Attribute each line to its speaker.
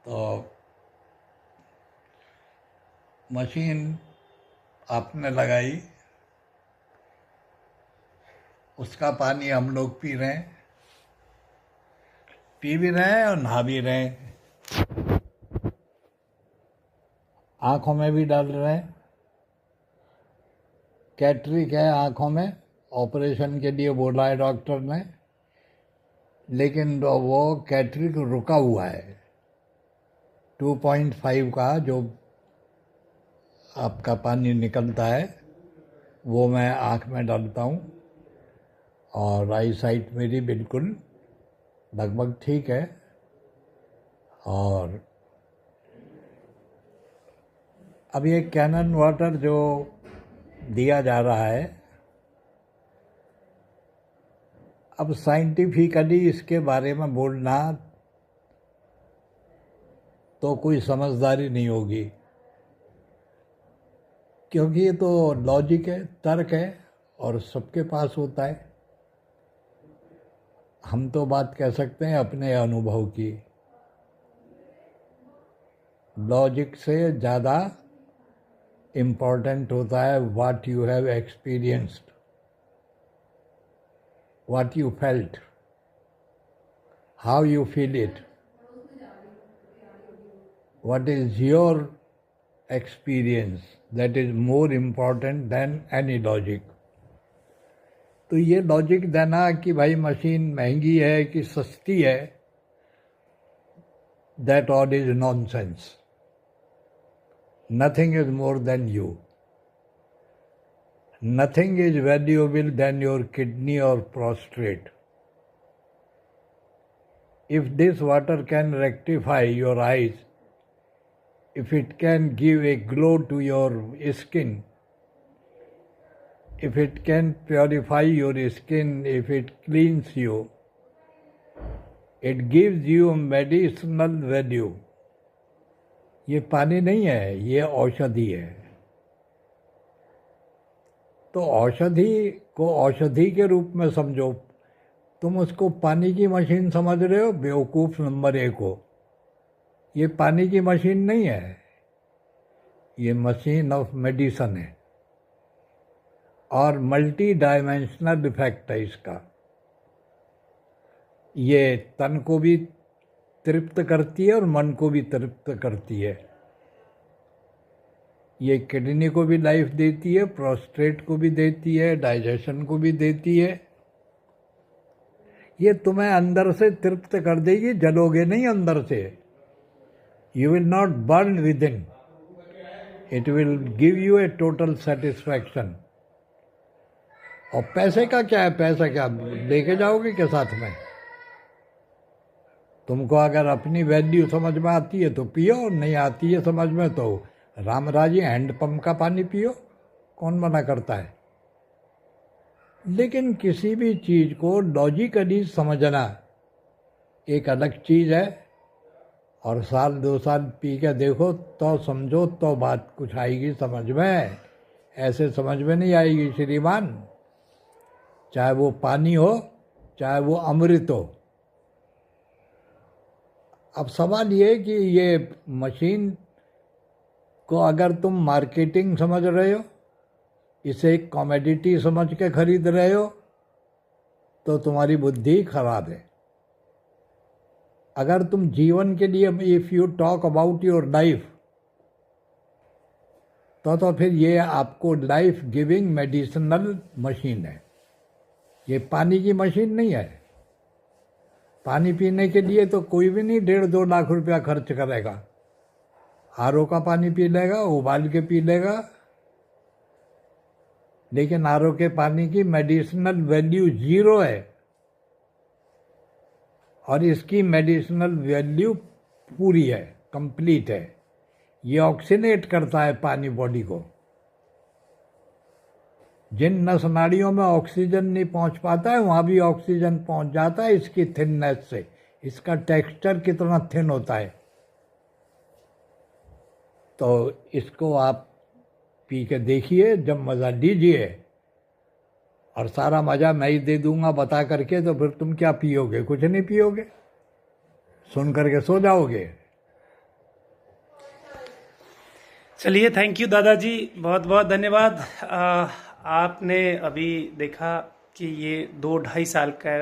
Speaker 1: तो मशीन आपने लगाई, उसका पानी हम लोग पी रहे हैं, पी भी रहे हैं और नहा भी रहे हैं, आँखों में भी डाल रहे हैं। कैटरिक है आँखों में, ऑपरेशन के लिए बोला है डॉक्टर ने, लेकिन वो कैटरिक रुका हुआ है। 2.5 का जो आपका पानी निकलता है वो मैं आँख में डालता हूँ, और आई साइट मेरी बिल्कुल लगभग ठीक है। और अब ये कैनन वाटर जो दिया जा रहा है, अब साइंटिफिकली इसके बारे में बोलना तो कोई समझदारी नहीं होगी, क्योंकि ये तो लॉजिक है, तर्क है, और सबके पास होता है। हम तो बात कह सकते हैं अपने अनुभव की। लॉजिक से ज़्यादा इम्पॉर्टेंट होता है what you have experienced, what you felt, how you feel it, what is your experience, that is more important than any logic. तो ये लॉजिक देना कि भाई मशीन महंगी है कि सस्ती है, that all is nonsense. Nothing is more than you. Nothing is valuable than your kidney or prostate. If this water can rectify your eyes, if it can give a glow to your skin, if it can purify your skin, if it cleans you, it gives you medicinal value. ये पानी नहीं है, ये औषधि है। तो औषधि को औषधि के रूप में समझो। तुम उसको पानी की मशीन समझ रहे हो, बेवकूफ़ नंबर 1 हो। ये पानी की मशीन नहीं है, ये मशीन ऑफ मेडिसन है, और मल्टी डायमेंशनल इफेक्ट है इसका। ये तन को भी तृप्त करती है और मन को भी तृप्त करती है। ये किडनी को भी लाइफ देती है, प्रोस्टेट को भी देती है, डाइजेशन को भी देती है। ये तुम्हें अंदर से तृप्त कर देगी, जलोगे नहीं अंदर से। You will not burn with in, it will give U A total satisfaction. और पैसे का क्या है, पैसा क्या लेके जाओगे के साथ में? तुमको अगर अपनी वैल्यू समझ में आती है तो पियो, नहीं आती है समझ में तो रामराजी हैंडपंप का पानी पियो, कौन मना करता है। लेकिन किसी भी चीज़ को लॉजिकली समझना एक अलग चीज़ है, और 1-2 साल पी के देखो तो समझो, तो बात कुछ आएगी समझ में। ऐसे समझ में नहीं आएगी श्रीमान, चाहे वो पानी हो चाहे वो अमृत हो। अब सवाल ये कि ये मशीन को अगर तुम मार्केटिंग समझ रहे हो, इसे एक कॉमोडिटी समझ के खरीद रहे हो, तो तुम्हारी बुद्धि खराब है। अगर तुम जीवन के लिए, if you talk about your life, तो फिर ये आपको लाइफ गिविंग मेडिसिनल मशीन है। ये पानी की मशीन नहीं है। पानी पीने के लिए तो कोई भी नहीं 1.5-2 लाख रुपया खर्च करेगा। आरओ का पानी पी लेगा, उबाल के पी लेगा, लेकिन आरओ के पानी की मेडिसिनल वैल्यू 0 है, और इसकी मेडिसिनल वैल्यू पूरी है, कंप्लीट है। ये ऑक्सीनेट करता है पानी बॉडी को। जिन नस नाड़ियों में ऑक्सीजन नहीं पहुंच पाता है, वहाँ भी ऑक्सीजन पहुंच जाता है इसकी थिननेस से। इसका टेक्सचर कितना थिन होता है। तो इसको आप पी के देखिए, जब मज़ा लीजिए, और सारा मज़ा मैं ही दे दूंगा बता करके, तो फिर तुम क्या पियोगे? कुछ नहीं पियोगे, सुन करके सो जाओगे।
Speaker 2: चलिए, थैंक यू दादाजी, बहुत बहुत धन्यवाद। आपने अभी देखा कि ये 2 ढाई साल का